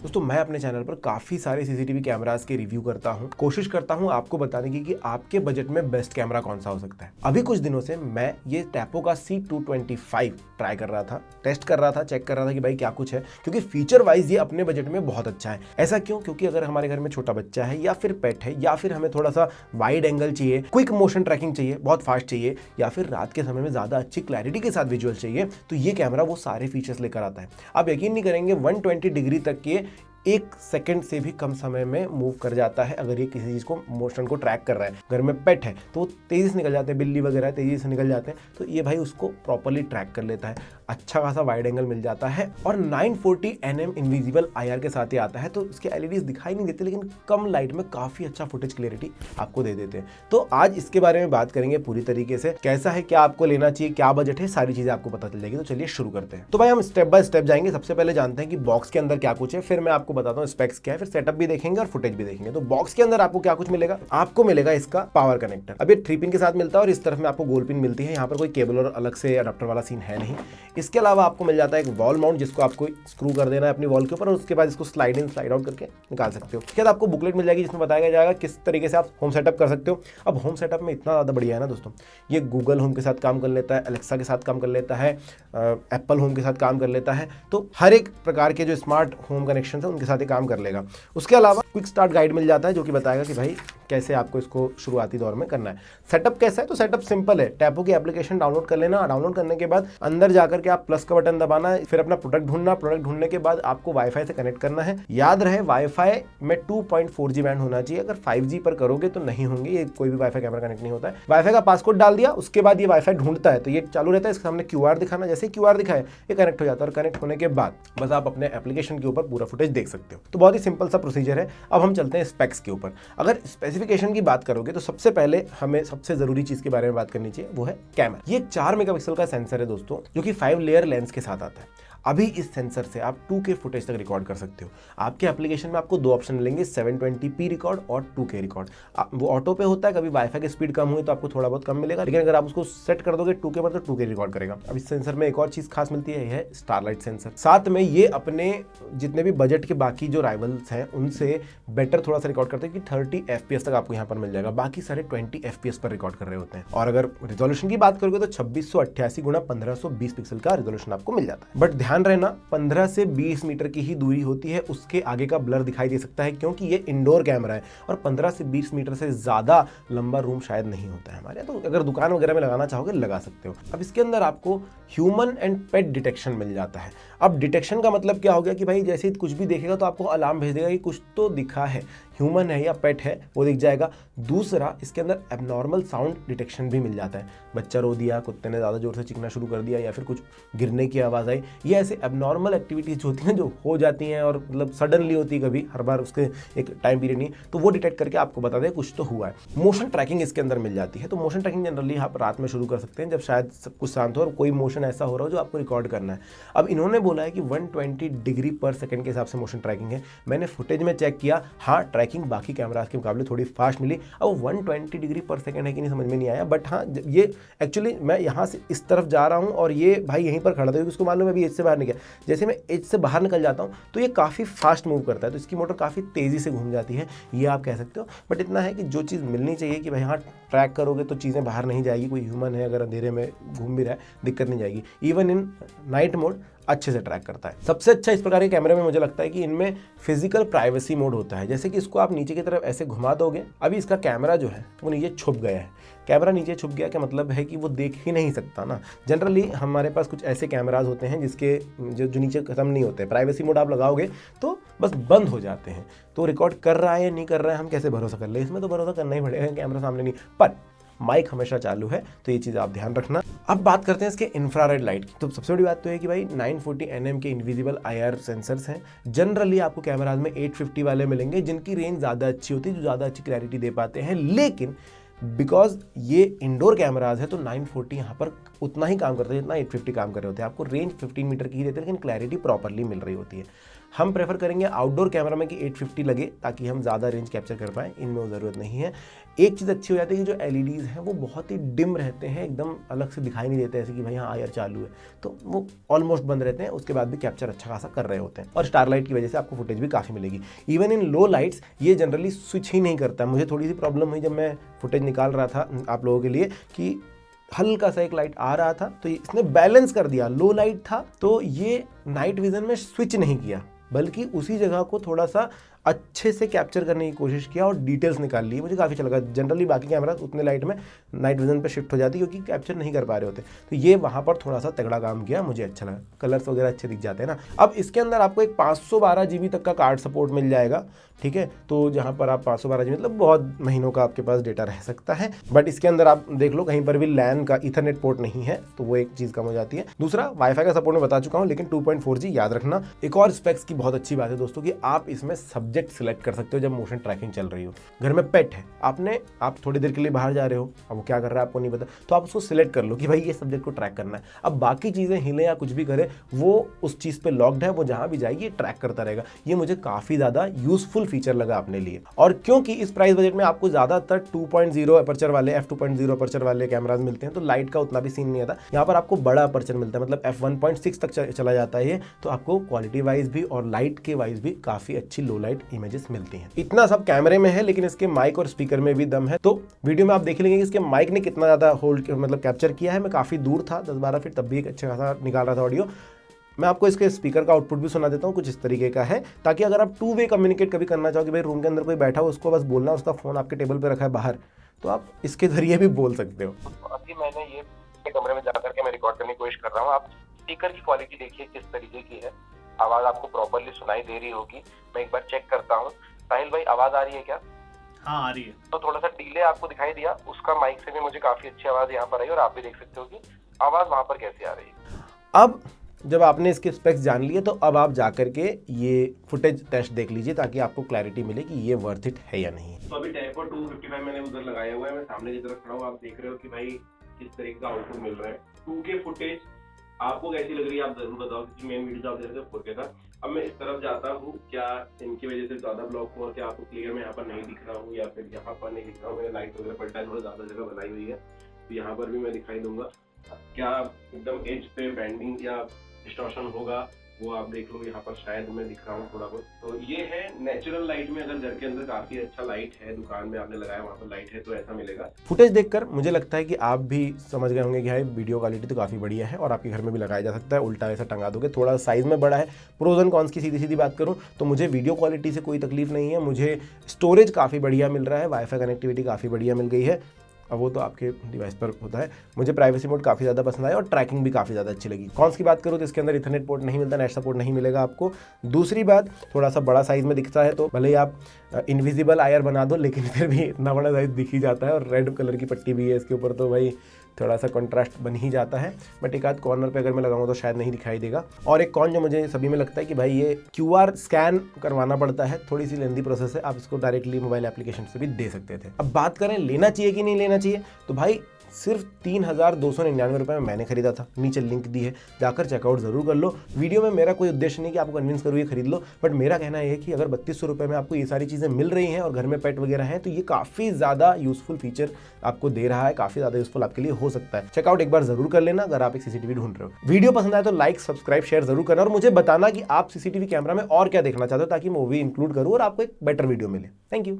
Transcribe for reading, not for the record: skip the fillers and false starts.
दोस्तों मैं अपने चैनल पर काफ़ी सारे सीसीटीवी कैमरास के रिव्यू करता हूं, कोशिश करता हूं आपको बताने की कि आपके बजट में बेस्ट कैमरा कौन सा हो सकता है। अभी कुछ दिनों से मैं ये टैपो का C225 ट्राई कर रहा था, टेस्ट कर रहा था, चेक कर रहा था कि भाई क्या कुछ है, क्योंकि फीचर वाइज ये अपने बजट में बहुत अच्छा है। ऐसा क्यों? क्योंकि अगर हमारे घर में छोटा बच्चा है या फिर पेट है या फिर हमें थोड़ा सा वाइड एंगल चाहिए, क्विक मोशन ट्रैकिंग चाहिए, बहुत फास्ट चाहिए, या फिर रात के समय में ज़्यादा अच्छी क्लैरिटी के साथ विजुअल चाहिए, तो ये कैमरा वो सारे फीचर्स लेकर आता है। आप यकीन नहीं करेंगे 120 डिग्री तक के 1 सेकंड से भी कम समय में मूव कर जाता है। अगर ये किसी चीज़ को मोशन को ट्रैक कर रहा है, घर में पेट है तो वो तेज़ी से निकल जाते हैं, बिल्ली वगैरह तेज़ी से निकल जाते हैं, तो ये भाई उसको प्रॉपरली ट्रैक कर लेता है। अच्छा खासा वाइड एंगल मिल जाता है और 940 nm इनविजिबल IR के साथ ही आता है, तो उसके LEDs दिखाई नहीं देते, लेकिन कम लाइट में काफ़ी अच्छा फुटेज क्लियरिटी आपको दे देते हैं। तो आज इसके बारे में बात करेंगे पूरी तरीके से, कैसा है, क्या आपको लेना चाहिए, क्या बजट है, सारी चीज़ें आपको पता चल जाएगी। तो चलिए शुरू करते हैं। तो भाई हम स्टेप बाय स्टेप जाएंगे। सबसे पहले जानते हैं कि बॉक्स के अंदर क्या कुछ है, फिर मैं आपको बताता हूँ स्पेक्स क्या है, फिर सेटअप भी देखेंगे और फुटेज भी देखेंगे। तो बॉक्स के अंदर आपको क्या कुछ मिलेगा? आपको मिलेगा इसका पावर कनेक्टर। अब ये 3 पिन के साथ मिलता है और इस तरफ में आपको गोल पिन मिलती है। यहाँ पर कोई केबल और अलग से अडाप्टर वाला सीन है नहीं। इसके अलावा आपको मिल जाता है एक वॉल माउंट, जिसको आपको स्क्रू कर देना है अपनी वॉल के ऊपर और उसके बाद इसको स्लाइड इन स्लाइड आउट करके निकाल सकते हो। उसके बाद आपको बुकलेट मिल जाएगी जिसमें बताया जाएगा किस तरीके से आप होम सेटअप कर सकते हो। अब होम सेटअप में इतना ज़्यादा बढ़िया है ना दोस्तों, ये गूगल होम के साथ काम कर लेता है, अलेक्सा के साथ काम कर लेता है, एप्पल होम के साथ काम कर लेता है, तो हर एक प्रकार के जो स्मार्ट होम कनेक्शन है उनके साथ ही काम कर लेगा। उसके अलावा क्विक स्टार्ट गाइड मिल जाता है जो कि बताएगा कि भाई कैसे आपको इसको शुरुआती दौर में करना है। सेटअप कैसा है? तो सेटअप सिंपल है। टैपो की एप्लीकेशन डाउनलोड कर लेना, डाउनलोड करने के बाद अंदर जाकर के आप प्लस का बटन दबाना, फिर अपना प्रोडक्ट ढूंढना, प्रोडक्ट ढूंढने के बाद आपको वाईफाई से कनेक्ट करना है। याद रहे वाईफाई में 2.4G बैंड होना चाहिए, अगर 5G पर करोगे तो नहीं होंगे, ये कोई भी वाईफाई कैमरा कनेक्ट नहीं होता है। वाईफाई का पासकोड डाल दिया, उसके बाद ये वाईफाई ढूंढता है, तो ये चालू रहता है, इसके सामने QR दिखाना, जैसे QR दिखाए ये कनेक्ट हो जाता है और कनेक्ट होने के बाद बस आप अपने एप्लीकेशन के ऊपर पूरा फुटेज देख सकते हो। तो बहुत ही सिंपल सा प्रोसीजर है। अब हम चलते हैं स्पेक्स के ऊपर। अगर स्पेसिफिकेशन की बात करोगे तो सबसे पहले हमें सबसे जरूरी चीज के बारे में बात करनी चाहिए, वो है कैमरा। ये 4 मेगापिक्सल का सेंसर है दोस्तों, जो कि 5 लेयर लेंस के साथ आता है। अभी इस सेंसर से आप 2K फुटेज तक रिकॉर्ड कर सकते हो। आपके एप्लीकेशन में आपको 2 ऑप्शन मिलेंगे, 720p रिकॉर्ड और 2K रिकॉर्ड। वो ऑटो पे होता है, कभी वाईफाई की स्पीड कम हुई तो आपको थोड़ा बहुत कम मिलेगा, लेकिन अगर आप उसको सेट कर दोगे 2K पर तो 2K रिकॉर्ड करेगा। अब इस सेंसर में एक और चीज खास मिलती है, यह है स्टारलाइट सेंसर। साथ में ये अपने जितने भी बजट के बाकी जो राइवल्स हैं उनसे बेटर थोड़ा सा रिकॉर्ड करते हैं कि 30 FPS तक आपको यहाँ पर मिल जाएगा, बाकी सारे 20 FPS पर रिकॉर्ड कर रहे होते हैं। और अगर रिजोल्यूशन की बात करोगे तो 2688 गुणा 1520 पिक्सल का रिजोल्यूशन आपको मिल जाता है। बट ध्यान रहना, 15 से 20 मीटर की ही दूरी होती है, उसके आगे का ब्लर दिखाई दे सकता है क्योंकि ये इंडोर कैमरा है और 15 से 20 मीटर से ज्यादा लंबा रूम शायद नहीं होता है हमारे, तो अगर दुकान वगैरह में लगाना चाहोगे लगा सकते हो। अब इसके अंदर आपको ह्यूमन एंड पेट डिटेक्शन मिल जाता है। अब डिटेक्शन का मतलब क्या हो गया कि भाई जैसे ही कुछ भी देखेगा तो आपको अलार्म भेज देगा कि कुछ तो दिखा है, ह्यूमन है या पेट है वो दिख जाएगा। दूसरा, इसके अंदर एबनॉर्मल साउंड डिटेक्शन भी मिल जाता है। बच्चा रो दिया, कुत्ते ने ज़्यादा जोर से चीखना शुरू कर दिया, या फिर कुछ गिरने की आवाज़ आई, ये ऐसे एबनॉर्मल एक्टिविटीज होती हैं जो हो जाती हैं और मतलब सडनली होती है, कभी हर बार उसके एक टाइम पीरियड नहीं, तो वो डिटेक्ट करके आपको बता दे कुछ तो हुआ है। मोशन ट्रैकिंग इसके अंदर मिल जाती है। तो मोशन ट्रैकिंग जनरली आप रात में शुरू कर सकते हैं जब शायद सब कुछ शांत हो और कोई मोशन ऐसा हो रहा हो जो आपको रिकॉर्ड करना है। अब इन्होंने बोला है कि 120 डिग्री पर सेकंड के हिसाब से मोशन ट्रैकिंग है। मैंने फुटेज में चेक किया, हाँ ट्रैकिंग बाकी कैमरास के मुकाबले थोड़ी फास्ट मिली। अब 120 डिग्री पर सेकंड है कि नहीं समझ में नहीं आया, बट हाँ ये एक्चुअली मैं यहाँ से इस तरफ जा रहा हूँ और ये भाई यहीं पर खड़ा था क्योंकि उसको मालूम है अभी एज से बाहर नहीं गया। जैसे मैं एज से बाहर निकल जाता हूँ तो ये काफ़ी फास्ट मूव करता है, तो इसकी मोटर काफ़ी तेज़ी से घूम जाती है, ये आप कह सकते हो। बट इतना है कि जो चीज़ मिलनी चाहिए कि भाई हाँ ट्रैक करोगे तो चीज़ें बाहर नहीं जाएगी, कोई ह्यूमन है अगर अंधेरे में घूम भी रहा है दिक्कत नहीं जाएगी। इवन इन नाइट मोड अच्छे से ट्रैक करता है। सबसे अच्छा इस प्रकार के कैमरे में मुझे लगता है कि इनमें फिजिकल प्राइवेसी मोड होता है। जैसे कि इसको आप नीचे की तरफ ऐसे घुमा दोगे, अभी इसका कैमरा जो है वो नीचे छुप गया है। कैमरा नीचे छुप गया क्या मतलब है कि वो देख ही नहीं सकता ना। जनरली हमारे पास कुछ ऐसे कैमराज होते हैं जिसके जो नीचे खत्म नहीं होते, प्राइवेसी मोड आप लगाओगे तो बस बंद हो जाते हैं। तो रिकॉर्ड कर रहा है या नहीं कर रहा है हम कैसे भरोसा कर ले, इसमें तो भरोसा करना ही पड़ेगा, कैमरा सामने नहीं, पर माइक हमेशा चालू है, तो ये चीज़ आप ध्यान रखना। अब बात करते हैं इसके इंफ्रारेड लाइट की। तो सबसे बड़ी बात तो है कि भाई 940 nm के इनविजिबल IR सेंसर्स हैं। जनरली आपको कैमराज में 850 वाले मिलेंगे जिनकी रेंज ज़्यादा अच्छी होती है, जो ज़्यादा अच्छी क्लैरिटी दे पाते हैं, लेकिन बिकॉज ये इंडोर कैमराज है तो 940 यहाँ पर उतना ही काम करता है जितना 850 काम कर रहे होते हैं। आपको रेंज 15 मीटर की ही देते हैं लेकिन क्लैरिटी प्रॉपरली मिल रही होती है। हम प्रेफर करेंगे आउटडोर कैमरा में कि 850 लगे ताकि हम ज़्यादा रेंज कैप्चर कर पाएँ, इनमें वो ज़रूरत नहीं है। एक चीज़ अच्छी हो जाती है कि जो LEDs हैं वो बहुत ही डिम रहते हैं, एकदम अलग से दिखाई नहीं देते, ऐसे कि भाई हाँ यार चालू है, तो वो ऑलमोस्ट बंद रहते हैं, उसके बाद भी कैप्चर अच्छा खासा कर रहे होते हैं। और स्टारलाइट की वजह से आपको फुटेज भी काफ़ी मिलेगी। इवन इन लो लाइट्स ये जनरली स्विच ही नहीं करता। मुझे थोड़ी सी प्रॉब्लम हुई जब मैं फुटेज निकाल रहा था आप लोगों के लिए कि हल्का सा एक लाइट आ रहा था तो इसने बैलेंस कर दिया, लो लाइट था तो ये नाइट विजन में स्विच नहीं किया, बल्कि उसी जगह को थोड़ा सा अच्छे से कैप्चर करने की कोशिश किया और डिटेल्स निकाल ली। मुझे काफ़ी अच्छा लगा। जनरली बाकी कैमरा उतने लाइट में नाइट विजन पे शिफ्ट हो जाती क्योंकि कैप्चर नहीं कर पा रहे होते, तो ये वहाँ पर थोड़ा सा तगड़ा काम किया, मुझे अच्छा लगा। कलर्स वगैरह अच्छे दिख जाते हैं ना। अब इसके अंदर आपको एक 512 GB तक का कार्ड सपोर्ट मिल जाएगा, ठीक है। तो जहाँ पर आप 512 GB मतलब बहुत महीनों का आपके पास डेटा रह सकता है। बट इसके अंदर आप देख लो कहीं पर भी लैन का ईथरनेट पोर्ट नहीं है, तो वो एक चीज़ कम हो जाती है। दूसरा वाईफाई का सपोर्ट मैं बता चुका हूँ, लेकिन 2.4G याद रखना। एक और स्पेक्स की बहुत अच्छी बात है दोस्तों कि आप इसमें सब्जेक्ट सिलेक्ट कर सकते हो जब मोशन ट्रैकिंग चल रही हो। घर में पेट है, आप थोड़ी देर के लिए बाहर जा रहे हो, अब वो क्या कर रहा है आपको नहीं पता, तो आप उसको सिलेक्ट कर लो कि भाई ये सब्जेक्ट को ट्रैक करना है। अब बाकी चीज़ें हिले या कुछ भी करे वो उस चीज़ पे लॉक्ड है, वो जहाँ भी जाएगी ट्रैक करता रहेगा। ये मुझे काफ़ी ज़्यादा यूजफुल फीचर लगा अपने लिए। और क्योंकि इस प्राइस बजट में आपको ज़्यादातर 2.0 अपर्चर वाले f2.0 अपर्चर वाले कैमराज मिलते हैं, तो लाइट का उतना भी सीन नहीं आता। यहाँ पर आपको बड़ा अपर्चर मिलता है, मतलब f1.6 तक चला जाता है ये, तो आपको क्वालिटी वाइज भी और लाइट के वाइज भी काफ़ी अच्छी लो लाइट इमेजेस मिलती हैं। इतना सब कैमरे में है, लेकिन इसके माइक और स्पीकर में भी दम है। तो वीडियो में आप देख लेंगे कि इसके माइक ने कितना ज़्यादा होल्ड मतलब कैप्चर किया है। मैं काफ़ी दूर था 10-12 फीट, तब भी एक अच्छा खासा निकाल रहा था ऑडियो। मैं आपको इसके स्पीकर का आउटपुट भी सुना देता हूँ, कुछ इस तरीके का है, ताकि अगर आप 2 वे कम्युनिकेट कभी करना चाहो कि भाई रूम के अंदर कोई बैठा हो, उसको बस बोलना, उसका फ़ोन आपके टेबल पे रखा है बाहर, तो आप इसके जरिए भी बोल सकते हो। अभी मैंने ये कमरे में जाकर के मैं रिकॉर्ड करने की कोशिश कर रहा हूँ। आप स्पीकर की क्वालिटी देखिए किस तरीके की है, आवाज़ आपको प्रॉपरली सुनाई दे रही होगी। मैं एक बार चेक करता हूँ। साहिल भाई आवाज़ आ रही है क्या? हाँ आ रही है। तो थोड़ा सा डिले आपको दिखाई दिया, उसका माइक से भी मुझे काफ़ी अच्छी आवाज़ यहाँ पर आई, और आप भी देख सकते हो कि आवाज़ वहाँ पर कैसे आ रही है। अब जब आपने इसके स्पेक्स जान लिए, तो अब आप जाकर के ये फुटेज टेस्ट देख लीजिए ताकि आपको क्लैरिटी मिले कि ये वर्थ इट है या नहीं। तो अभी टेम्पो 255 मैंने उधर लगाया हुआ है, मैं सामने की तरफ खड़ा हूँ। आप देख रहे हो कि भाई किस तरीके का आउटपुट मिल रहा है। 2K फुटेज आपको कैसी लग रही है आप जरूर बताओ, क्योंकि मेन वीडियो आप देख रहे हो 4K था। अब मैं इस तरफ जाता हूँ, क्या इनकी वजह से ज्यादा ब्लॉक हुआ, क्या आपको क्लियर मैं यहाँ पर नहीं दिख रहा हूँ, या फिर यहाँ पर नहीं दिख रहा हूँ। मैंने लाइट वगैरह पलटा है, थोड़ा ज्यादा जगह बनाई हुई है, तो यहाँ पर भी मैं दिखाई दूंगा। क्या एकदम एज पे बैंडिंग या डिस्टॉर्शन होगा वो आप देख लो, यहाँ पर शायद मैं दिख रहा हूँ थोड़ा बहुत। तो ये है नेचुरल लाइट में, अगर घर के अंदर काफी अच्छा लाइट है, दुकान में आपने लगाया वहाँ पर लाइट है, तो ऐसा मिलेगा। फुटेज देखकर मुझे लगता है कि आप भी समझ गए होंगे कि भाई वीडियो क्वालिटी तो काफ़ी बढ़िया है और आपके घर में भी लगाया जा सकता है। उल्टा ऐसा टंगा दोगे, थोड़ा साइज में बड़ा है। प्रोज एंड कॉन्स की सीधी सीधी बात करूँ तो मुझे वीडियो क्वालिटी से कोई तकलीफ नहीं है, मुझे स्टोरेज काफ़ी बढ़िया मिल रहा है, वाईफाई कनेक्टिविटी काफ़ी बढ़िया मिल गई है। अब वो तो आपके डिवाइस पर होता है। मुझे प्राइवेसी मोड काफ़ी ज़्यादा पसंद आया और ट्रैकिंग भी काफ़ी ज़्यादा अच्छी लगी। कॉन्स की बात करूँ तो इसके अंदर इथरनेट पोर्ट नहीं मिलता, नेट सपोर्ट नहीं मिलेगा आपको। दूसरी बात, थोड़ा सा बड़ा साइज़ में दिखता है, तो भले ही आप इनविजिबल आयर बना दो, लेकिन फिर भी इतना बड़ा साइज़ दिख ही जाता है। और रेड कलर की पट्टी भी है इसके ऊपर, तो भाई थोड़ा सा कंट्रास्ट बन ही जाता है। बट एक आध कॉर्नर पे अगर मैं लगाऊँ तो शायद नहीं दिखाई देगा। और एक कॉन जो मुझे सभी में लगता है कि भाई ये QR स्कैन करवाना पड़ता है, थोड़ी सी लेंदी प्रोसेस है। आप इसको डायरेक्टली मोबाइल एप्लीकेशन से भी दे सकते थे। अब बात करें लेना चाहिए कि नहीं लेना चाहिए, तो भाई सिर्फ 3,299 रुपये में मैंने खरीदा था। नीचे लिंक दी है, जाकर चेकआउट जरूर कर लो। वीडियो में मेरा कोई उद्देश्य नहीं कि आपको कन्विंस करूँ ये खरीद लो, बट मेरा कहना है कि अगर 3200 रुपये में आपको ये सारी चीज़ें मिल रही हैं और घर में पेट वगैरह हैं, तो ये काफ़ी ज़्यादा यूजफुल फीचर आपको दे रहा है, काफ़ी ज़्यादा यूजफुल आपके लिए हो सकता है। चेकआउट एक बार जरूर कर लेना अगर आप एक CCTV ढूंढ रहे हो। वीडियो पसंद आए तो लाइक, सब्सक्राइब, शेयर जरूर करना और मुझे बताना कि आप CCTV कैमरा में और क्या देखना चाहते हो, ताकि मैं वो भी इंक्लूड करूँ और आपको एक बेटर वीडियो मिले। Thank you.